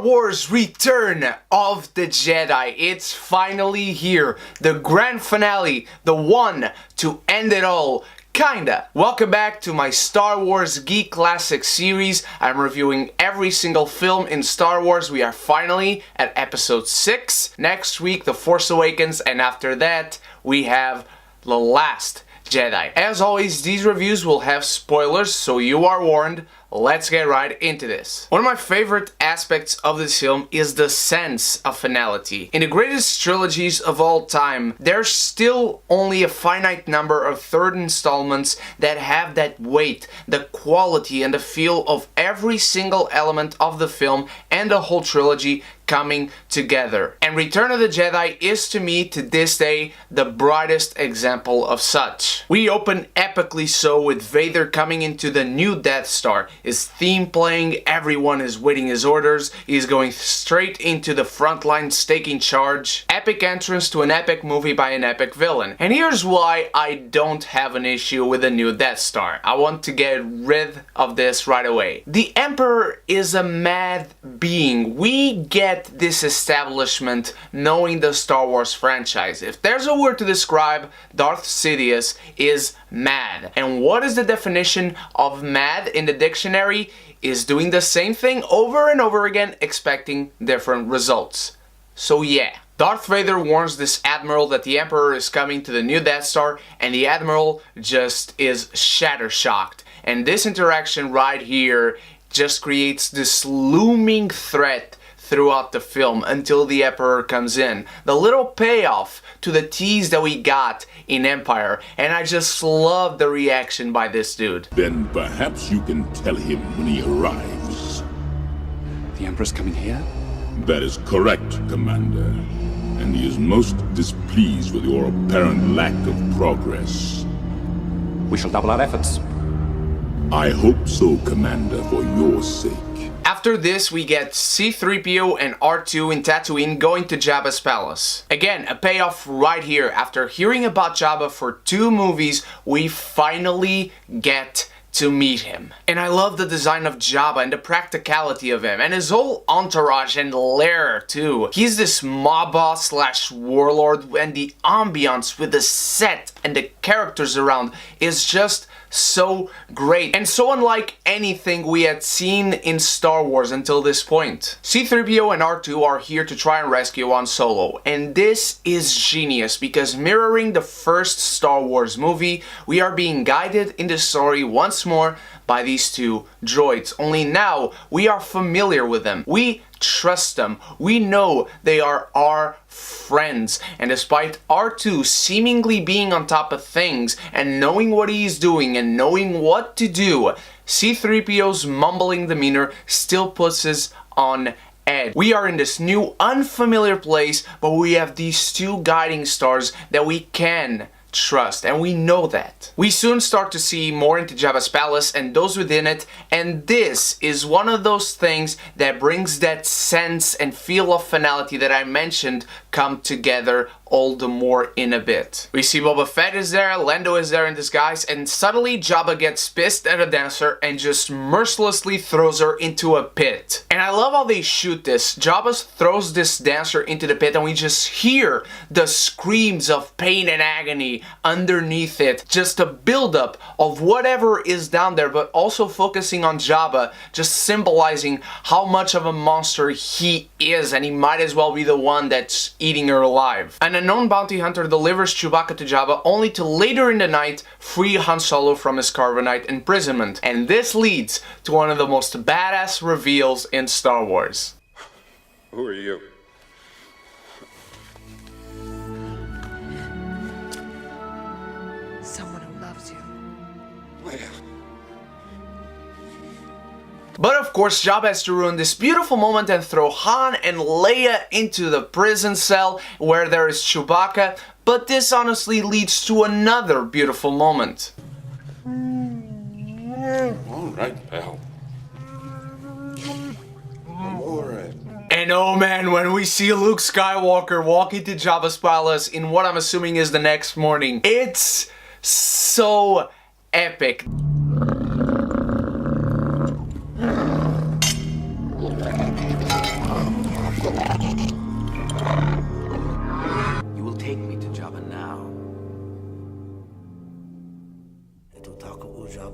Wars Return of the Jedi. It's finally here. The grand finale. The one to end it all. Kinda. Welcome back to my Star Wars Geek Classic series. I'm reviewing every single film in Star Wars. We are finally at episode 6. Next week, The Force Awakens, and after that, we have The Last Jedi. As always, these reviews will have spoilers, so you are warned. Let's get right into this. One of my favorite aspects of this film is the sense of finality. In the greatest trilogies of all time, there's still only a finite number of third installments that have that weight, the quality and the feel of every single element of the film and the whole trilogy coming together. And Return of the Jedi is, to me, to this day, the brightest example of such. We open epically so with Vader coming into the new Death Star. His theme playing, everyone is waiting his orders, he's going straight into the front lines taking charge. Epic entrance to an epic movie by an epic villain. And here's why I don't have an issue with the new Death Star. I want to get rid of this right away. The Emperor is a mad being. We get this establishment knowing the Star Wars franchise. If there's a word to describe Darth Sidious, is mad. And what is the definition of mad in the dictionary? Is doing the same thing over and over again, expecting different results. So yeah. Darth Vader warns this Admiral that the Emperor is coming to the new Death Star, and the Admiral just is shatter-shocked. And this interaction right here just creates this looming threat throughout the film until the Emperor comes in. The little payoff to the tease that we got in Empire, and I just love the reaction by this dude. Then perhaps you can tell him when he arrives. The Emperor's coming here? That is correct, Commander. And he is most displeased with your apparent lack of progress. We shall double our efforts. I hope so, Commander, for your sake. After this, we get C-3PO and R2 in Tatooine going to Jabba's palace. Again, a payoff right here. After hearing about Jabba for 2 movies, we finally get to meet him. And I love the design of Jabba and the practicality of him and his whole entourage and lair too. He's this mob boss slash warlord, and the ambiance with the set and the characters around is just so great and so unlike anything we had seen in Star Wars until this point. C-3PO and R2 are here to try and rescue Han Solo, and this is genius because mirroring the first Star Wars movie, we are being guided in the story once more by these 2 droids, only now we are familiar with them. We trust them. We know they are our friends. And despite R2 seemingly being on top of things and knowing what he's doing and knowing what to do, C-3PO's mumbling demeanor still puts us on edge. We are in this new unfamiliar place, but we have these 2 guiding stars that we can trust, and we know that. We soon start to see more into Jabba's palace and those within it, and this is one of those things that brings that sense and feel of finality that I mentioned come together all the more in a bit. We see Boba Fett is there, Lando is there in disguise, and suddenly Jabba gets pissed at a dancer and just mercilessly throws her into a pit. And I love how they shoot this. Jabba throws this dancer into the pit and we just hear the screams of pain and agony underneath it. Just a buildup of whatever is down there, but also focusing on Jabba, just symbolizing how much of a monster he is, and he might as well be the one that's eating her alive. An unknown bounty hunter delivers Chewbacca to Jabba only to later in the night free Han Solo from his carbonite imprisonment. And this leads to one of the most badass reveals in Star Wars. Who are you? Someone who loves you. Leia. But of course, Jabba has to ruin this beautiful moment and throw Han and Leia into the prison cell where there is Chewbacca, but this honestly leads to another beautiful moment. All right, pal. All right. And oh man, when we see Luke Skywalker walk into Jabba's palace in what I'm assuming is the next morning, it's so epic.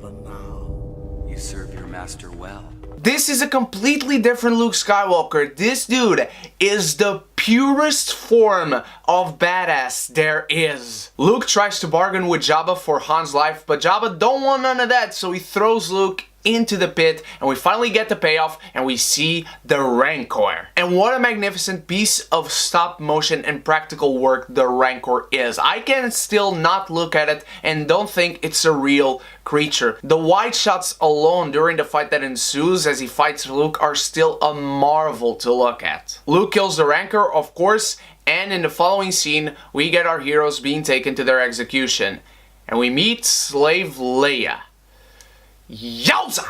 even now. You serve your master well. This is a completely different Luke Skywalker. This dude is the purest form of badass there is. Luke tries to bargain with Jabba for Han's life, but Jabba don't want none of that, so he throws Luke into the pit, and we finally get the payoff, and we see the Rancor. And what a magnificent piece of stop motion and practical work the Rancor is. I can still not look at it and don't think it's a real creature. The wide shots alone during the fight that ensues as he fights Luke are still a marvel to look at. Luke kills the Rancor, of course, and in the following scene we get our heroes being taken to their execution. And we meet slave Leia. Yowza!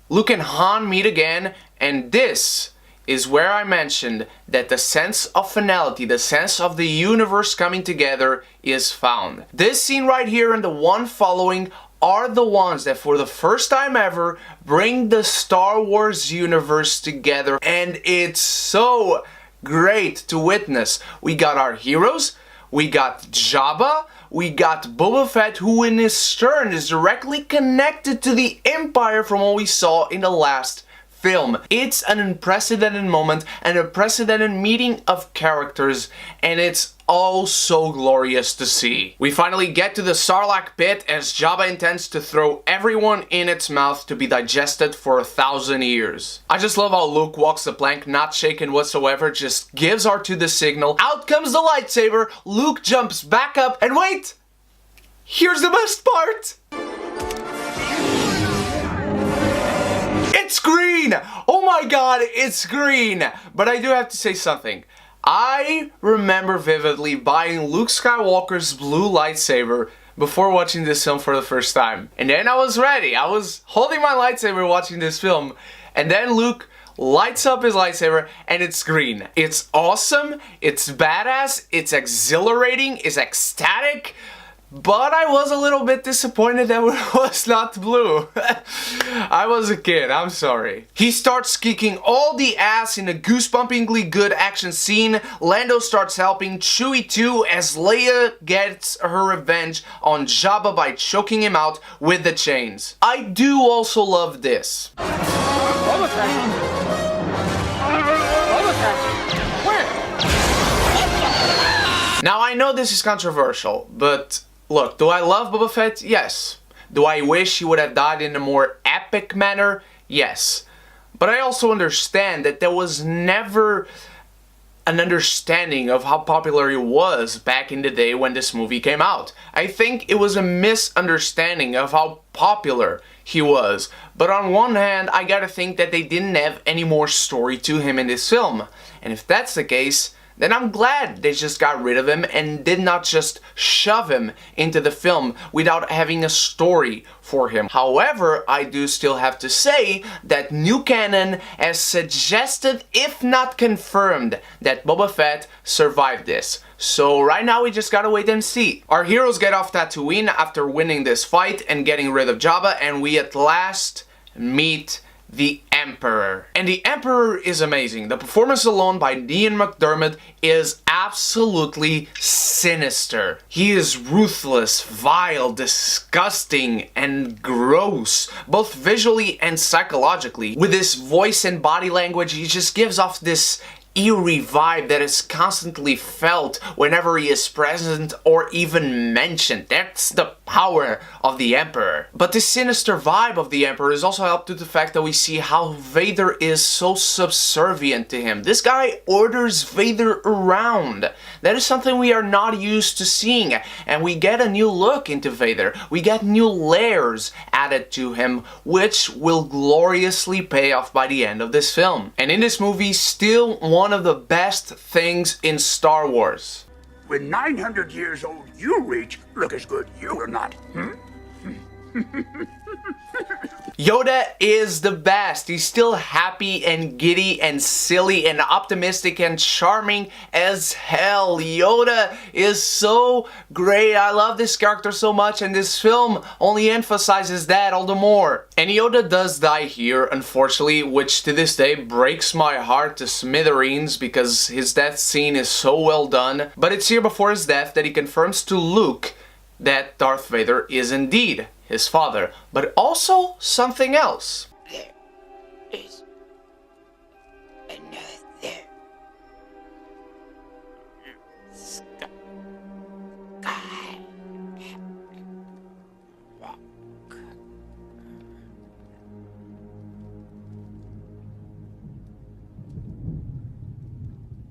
Luke and Han meet again, and this is where I mentioned that the sense of finality, the sense of the universe coming together is found. This scene right here and the one following are the ones that for the first time ever bring the Star Wars universe together, and it's so great to witness. We got our heroes, we got Jabba, we got Boba Fett, who in his turn is directly connected to the Empire from what we saw in the last film. It's an unprecedented moment, an unprecedented meeting of characters, and it's all so glorious to see. We finally get to the Sarlacc pit as Jabba intends to throw everyone in its mouth to be digested for 1,000 years. I just love how Luke walks the plank, not shaken whatsoever, just gives R2 the signal. Out comes the lightsaber, Luke jumps back up, and wait! Here's the best part! It's green! Oh my god, it's green! But I do have to say something. I remember vividly buying Luke Skywalker's blue lightsaber before watching this film for the first time. And then I was ready. I was holding my lightsaber watching this film. And then Luke lights up his lightsaber and it's green. It's awesome, it's badass, it's exhilarating, it's ecstatic. But I was a little bit disappointed that it was not blue. I was a kid, I'm sorry. He starts kicking all the ass in a goosebumpingly good action scene. Lando starts helping Chewie too as Leia gets her revenge on Jabba by choking him out with the chains. I do also love this. Boba Fett. Boba Fett. Where? Now I know this is controversial, but look, do I love Boba Fett? Yes. Do I wish he would have died in a more epic manner? Yes. But I also understand that there was never an understanding of how popular he was back in the day when this movie came out. I think it was a misunderstanding of how popular he was. But on one hand, I gotta think that they didn't have any more story to him in this film. And if that's the case, then I'm glad they just got rid of him and did not just shove him into the film without having a story for him. However, I do still have to say that new canon has suggested, if not confirmed, that Boba Fett survived this. So right now we just gotta wait and see. Our heroes get off Tatooine after winning this fight and getting rid of Jabba, and we at last meet the Emperor. And the Emperor is amazing. The performance alone by Ian McDiarmid is absolutely sinister. He is ruthless, vile, disgusting, and gross, both visually and psychologically. With his voice and body language, he just gives off this eerie vibe that is constantly felt whenever he is present or even mentioned. That's the power of the Emperor. But this sinister vibe of the Emperor is also helped to the fact that we see how Vader is so subservient to him. This guy orders Vader around. That is something we are not used to seeing, and we get a new look into Vader. We get new layers added to him, which will gloriously pay off by the end of this film. And in this movie, still one of the best things in Star Wars. When 900 years old you reach, look as good you will not. Yoda is the best. He's still happy and giddy and silly and optimistic and charming as hell. Yoda is so great. I love this character so much, and this film only emphasizes that all the more. And Yoda does die here, unfortunately, which to this day breaks my heart to smithereens because his death scene is so well done. But it's here before his death that he confirms to Luke that Darth Vader is indeed his father, but also something else. There is another sky.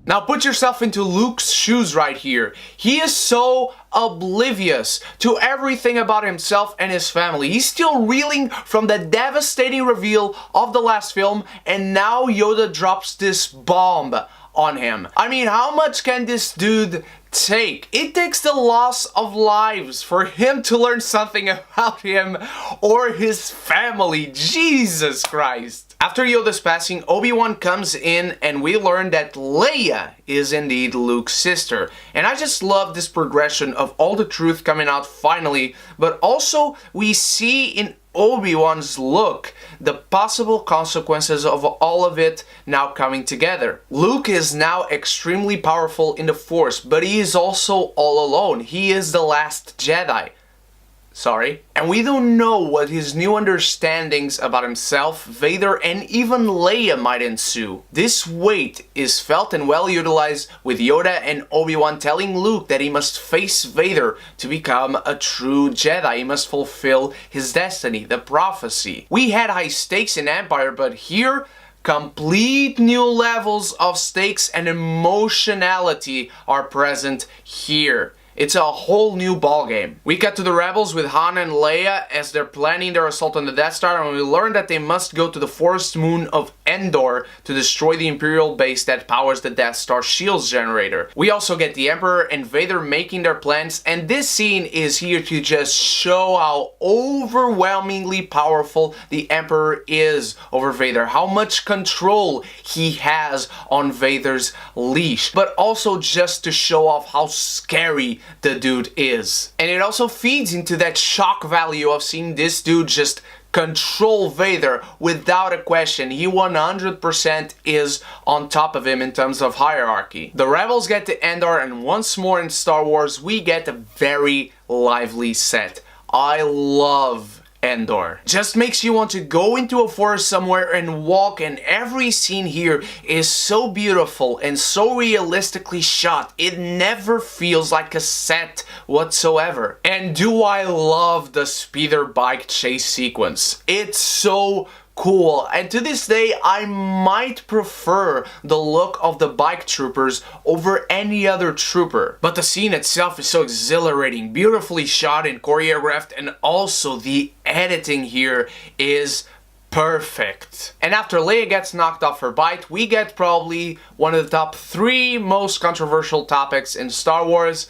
Now put yourself into Luke's shoes right here. He is so oblivious to everything about himself and his family. He's still reeling from the devastating reveal of the last film, and now Yoda drops this bomb on him. I mean, how much can this dude take? It takes the loss of lives for him to learn something about him or his family. Jesus Christ. After Yoda's passing, Obi-Wan comes in and we learn that Leia is indeed Luke's sister. And I just love this progression of all the truth coming out finally, but also we see in Obi-Wan's look the possible consequences of all of it now coming together. Luke is now extremely powerful in the Force, but he is also all alone. He is the last Jedi. Sorry. And we don't know what his new understandings about himself, Vader, and even Leia might ensue. This weight is felt and well utilized with Yoda and Obi-Wan telling Luke that he must face Vader to become a true Jedi. He must fulfill his destiny, the prophecy. We had high stakes in Empire, but here, complete new levels of stakes and emotionality are present here. It's a whole new ballgame. We cut to the rebels with Han and Leia as they're planning their assault on the Death Star, and we learn that they must go to the forest moon of Endor to destroy the Imperial base that powers the Death Star shields generator. We also get the Emperor and Vader making their plans, and this scene is here to just show how overwhelmingly powerful the Emperor is over Vader, how much control he has on Vader's leash, but also just to show off how scary the dude is. And it also feeds into that shock value of seeing this dude just control Vader without a question. He 100% is on top of him in terms of hierarchy. The rebels get to Endor, and once more in Star Wars we get a very lively set. I love Endor. Just makes you want to go into a forest somewhere and walk, and every scene here is so beautiful and so realistically shot. It never feels like a set whatsoever. And do I love the speeder bike chase sequence. It's so cool, and to this day I might prefer the look of the bike troopers over any other trooper. But the scene itself is so exhilarating, beautifully shot and choreographed, and also the editing here is perfect. And after Leia gets knocked off her bike, we get probably one of the top 3 most controversial topics in Star Wars: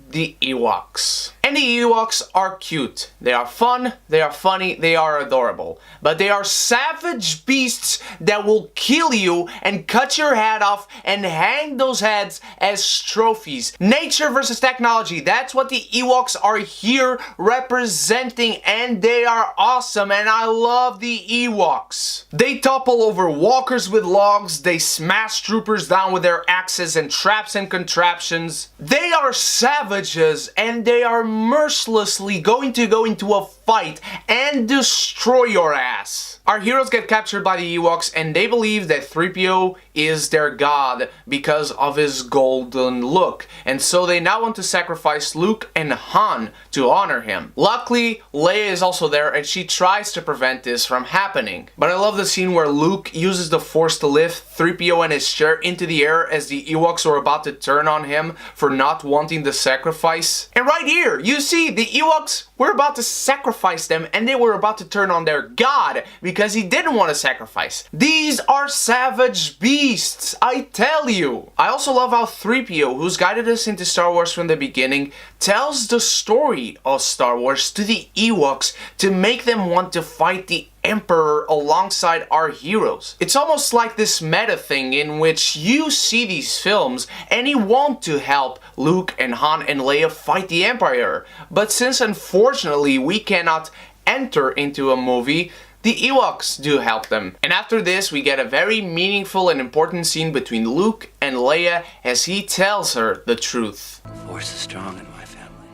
the Ewoks. And the Ewoks are cute. They are fun, they are funny, they are adorable. But they are savage beasts that will kill you and cut your head off and hang those heads as trophies. Nature versus technology, that's what the Ewoks are here representing, and they are awesome, and I love the Ewoks. They topple over walkers with logs, they smash troopers down with their axes and traps and contraptions. They are savages, and they are mercilessly going to go into a fight and destroy your ass. Our heroes get captured by the Ewoks, and they believe that 3PO is their god because of his golden look, and so they now want to sacrifice Luke and Han to honor him. Luckily, Leia is also there, and she tries to prevent this from happening. But I love the scene where Luke uses the Force to lift 3PO and his chair into the air as the Ewoks are about to turn on him for not wanting the sacrifice. And right here, you see the Ewoks were about to sacrifice them, and they were about to turn on their god because he didn't want to sacrifice. These are savage beasts, I tell you. I also love how 3PO, who's guided us into Star Wars from the beginning, tells the story of Star Wars to the Ewoks to make them want to fight the Emperor alongside our heroes. It's almost like this meta thing in which you see these films and you want to help Luke and Han and Leia fight the Empire, but since unfortunately we cannot enter into a movie, the Ewoks do help them. And after this we get a very meaningful and important scene between Luke and Leia as he tells her the truth. The Force is strong in my family.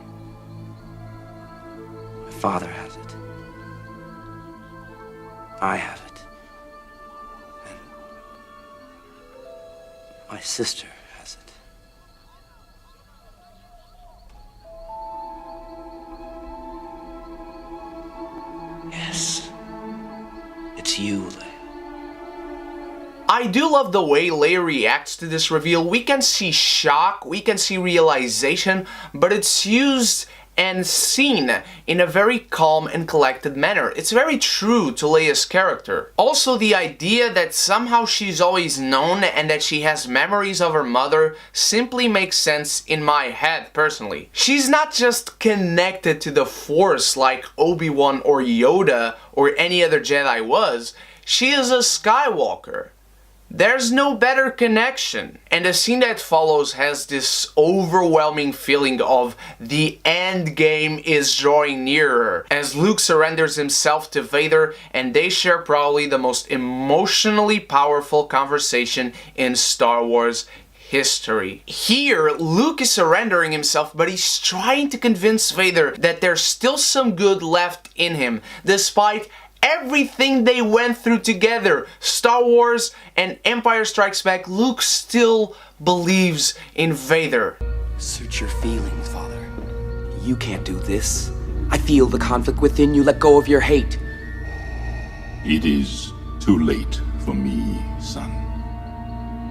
My father has it. I have it. And my sister has it. Yes. It's you, Leia. I do love the way Leia reacts to this reveal. We can see shock, we can see realization, but it's used and seen in a very calm and collected manner. It's very true to Leia's character. Also, the idea that somehow she's always known and that she has memories of her mother simply makes sense in my head, personally. She's not just connected to the Force like Obi-Wan or Yoda or any other Jedi was, she is a Skywalker. There's no better connection. And the scene that follows has this overwhelming feeling of the end game is drawing nearer as Luke surrenders himself to Vader and they share probably the most emotionally powerful conversation in Star Wars history. Here, Luke is surrendering himself, but he's trying to convince Vader that there's still some good left in him, despite everything they went through together. Star Wars and Empire Strikes Back, Luke still believes in Vader. Search your feelings, Father. You can't do this. I feel the conflict within you. Let go of your hate. It is too late for me, son.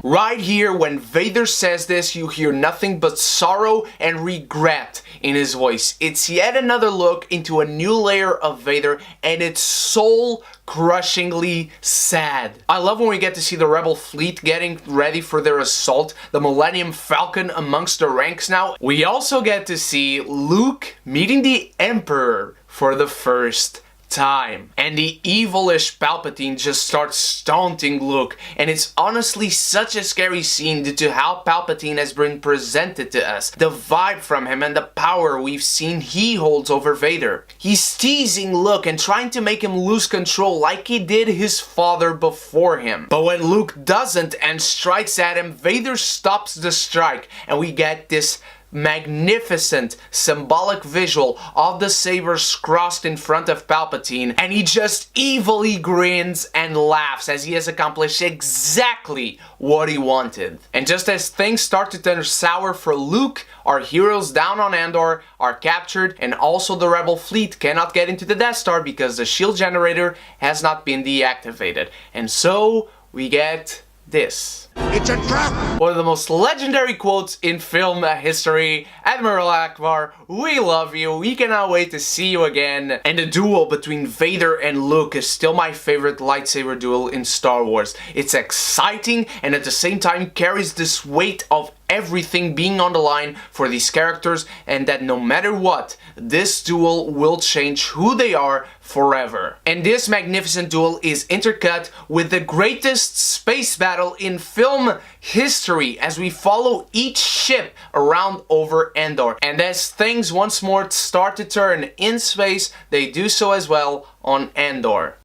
Right here, when Vader says this, you hear nothing but sorrow and regret in his voice. It's yet another look into a new layer of Vader, and it's soul-crushingly sad. I love when we get to see the Rebel fleet getting ready for their assault, the Millennium Falcon amongst the ranks now. We also get to see Luke meeting the Emperor for the first time. And the evilish Palpatine just starts taunting Luke, and it's honestly such a scary scene due to how Palpatine has been presented to us, the vibe from him and the power we've seen he holds over Vader. He's teasing Luke and trying to make him lose control like he did his father before him. But when Luke doesn't and strikes at him, Vader stops the strike and we get this magnificent symbolic visual of the sabers crossed in front of Palpatine, and he just evilly grins and laughs as he has accomplished exactly what he wanted. And just as things start to turn sour for Luke, our heroes down on Endor are captured, and also the Rebel fleet cannot get into the Death Star because the shield generator has not been deactivated. And so we get this. It's a trap! One of the most legendary quotes in film history. Admiral Akbar, we love you, we cannot wait to see you again. And the duel between Vader and Luke is still my favorite lightsaber duel in Star Wars. It's exciting and at the same time carries this weight of everything being on the line for these characters, and that no matter what, this duel will change who they are forever. And this magnificent duel is intercut with the greatest space battle in film history as we follow each ship around over Endor. And as things once more start to turn in space, they do so as well on Endor.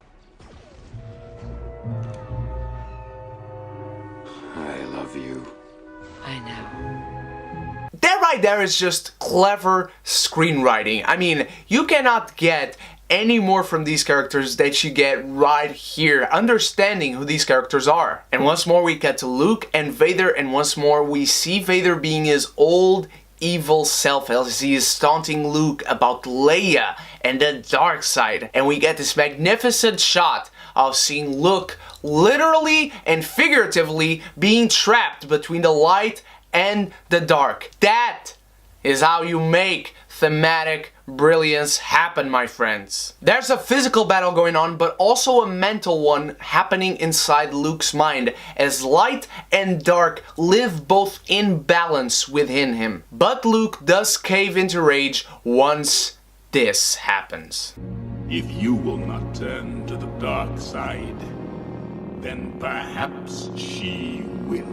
I love you. I know. That right there is just clever screenwriting. I mean, you cannot get any more from these characters that you get right here, understanding who these characters are. And once more we get to Luke and Vader, and once more we see Vader being his old evil self as he is taunting Luke about Leia and the dark side. And we get this magnificent shot of seeing Luke literally and figuratively being trapped between the light and the dark. That is how you make thematic brilliance happen, my friends. There's a physical battle going on, but also a mental one happening inside Luke's mind as light and dark live both in balance within him. But Luke does cave into rage once this happens. If you will not turn to the dark side, then perhaps she will.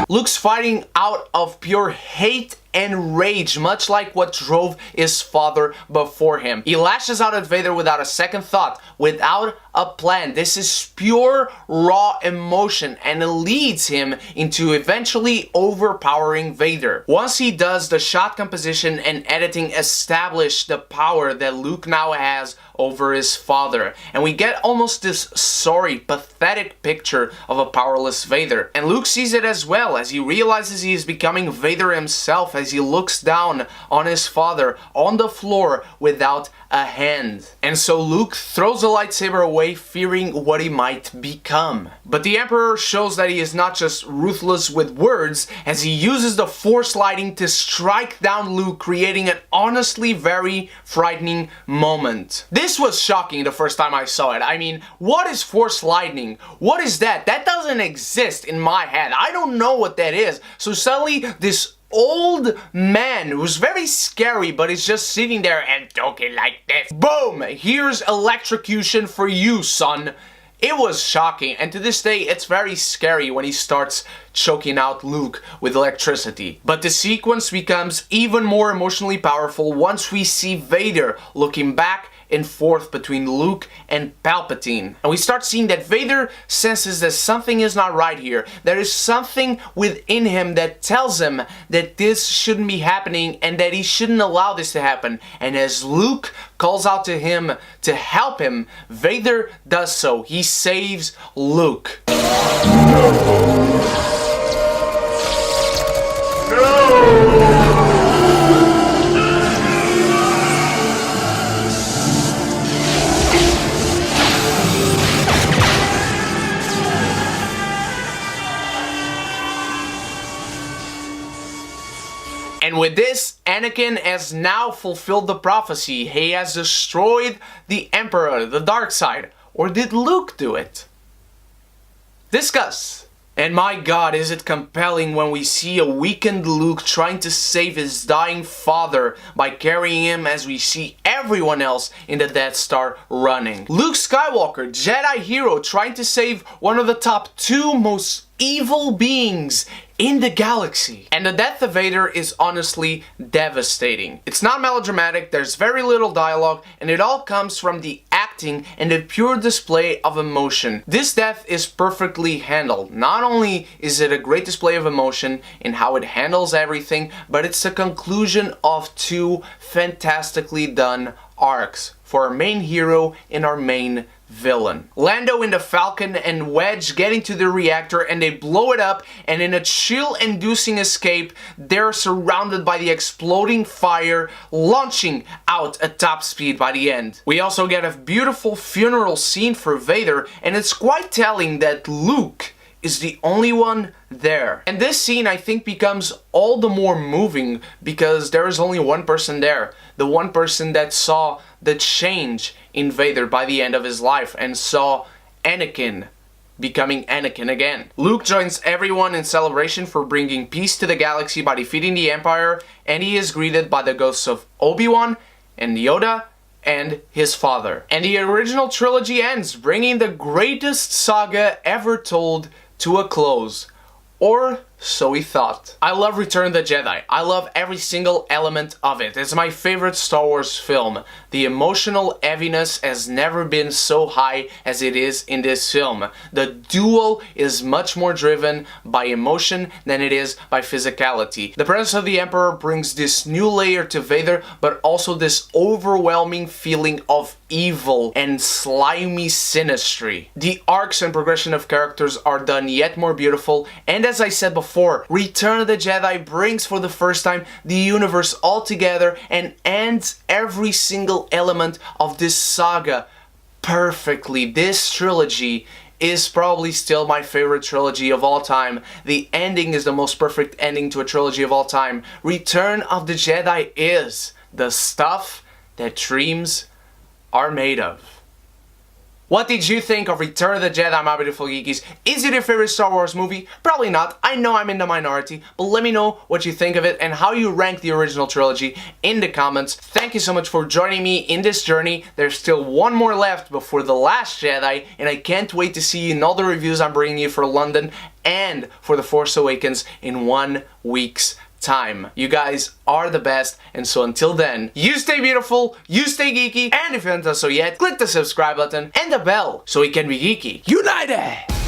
Luke's fighting out of pure hate and rage, much like what drove his father before him. He lashes out at Vader without a second thought, without a plan. This is pure, raw emotion, and it leads him into eventually overpowering Vader. Once he does, the shot composition and editing establish the power that Luke now has over his father, and we get almost this sorry, pathetic picture of a powerless Vader. And Luke sees it as well, as he realizes he is becoming Vader himself, as he looks down on his father on the floor without a hand. And so Luke throws the lightsaber away, fearing what he might become. But the Emperor shows that he is not just ruthless with words, as he uses the Force lightning to strike down Luke, creating an honestly very frightening moment. This was shocking the first time I saw it. I mean, what is Force lightning? What is that? That doesn't exist in my head. I don't know what that is. So suddenly this old man who's very scary, but he's just sitting there and talking like this. Boom! Here's electrocution for you, son. It was shocking, and to this day it's very scary when he starts choking out Luke with electricity. But the sequence becomes even more emotionally powerful once we see Vader looking back and forth between Luke and Palpatine. And we start seeing that Vader senses that something is not right here. There is something within him that tells him that this shouldn't be happening and that he shouldn't allow this to happen. And as Luke calls out to him to help him, Vader does so. He saves Luke. And with this, Anakin has now fulfilled the prophecy. He has destroyed the Emperor, the dark side. Or did Luke do it? Discuss. And my god, is it compelling when we see a weakened Luke trying to save his dying father by carrying him, as we see everyone else in the Death Star running. Luke Skywalker, Jedi hero, trying to save one of the top 2 most evil beings in the galaxy. And the death of Vader is honestly devastating. It's not melodramatic, there's very little dialogue, and it all comes from the acting and the pure display of emotion. This death is perfectly handled. Not only is it a great display of emotion in how it handles everything, but it's the conclusion of 2 fantastically done arcs for our main hero and our main villain. Lando in the Falcon and Wedge get into the reactor and they blow it up, and in a chill-inducing escape, they're surrounded by the exploding fire, launching out at top speed by the end. We also get a beautiful funeral scene for Vader, and it's quite telling that Luke is the only one there. And this scene, I think, becomes all the more moving because there is only one person there. The one person that saw the change in Vader by the end of his life and saw Anakin becoming Anakin again. Luke joins everyone in celebration for bringing peace to the galaxy by defeating the Empire, and he is greeted by the ghosts of Obi-Wan and Yoda and his father. And the original trilogy ends, bringing the greatest saga ever told to a close. Or so we thought. I love Return of the Jedi. I love every single element of it. It's my favorite Star Wars film. The emotional heaviness has never been so high as it is in this film. The duel is much more driven by emotion than it is by physicality. The presence of the Emperor brings this new layer to Vader, but also this overwhelming feeling of evil and slimy synastry. The arcs and progression of characters are done yet more beautiful, and as I said before, Return of the Jedi brings for the first time the universe all together and ends every single element of this saga perfectly. This trilogy is probably still my favorite trilogy of all time. The ending is the most perfect ending to a trilogy of all time. Return of the Jedi is the stuff that dreams are made of. What did you think of Return of the Jedi, my beautiful geekies? Is it your favorite Star Wars movie? Probably not. I know I'm in the minority, but let me know what you think of it and how you rank the original trilogy in the comments. Thank you so much for joining me in this journey. There's still one more left before The Last Jedi, and I can't wait to see you in all the reviews I'm bringing you for London and for The Force Awakens in 1 week's time. You guys are the best, and so until then, you stay beautiful, you stay geeky, and if you haven't done so yet, click the subscribe button and the bell so we can be geeky united!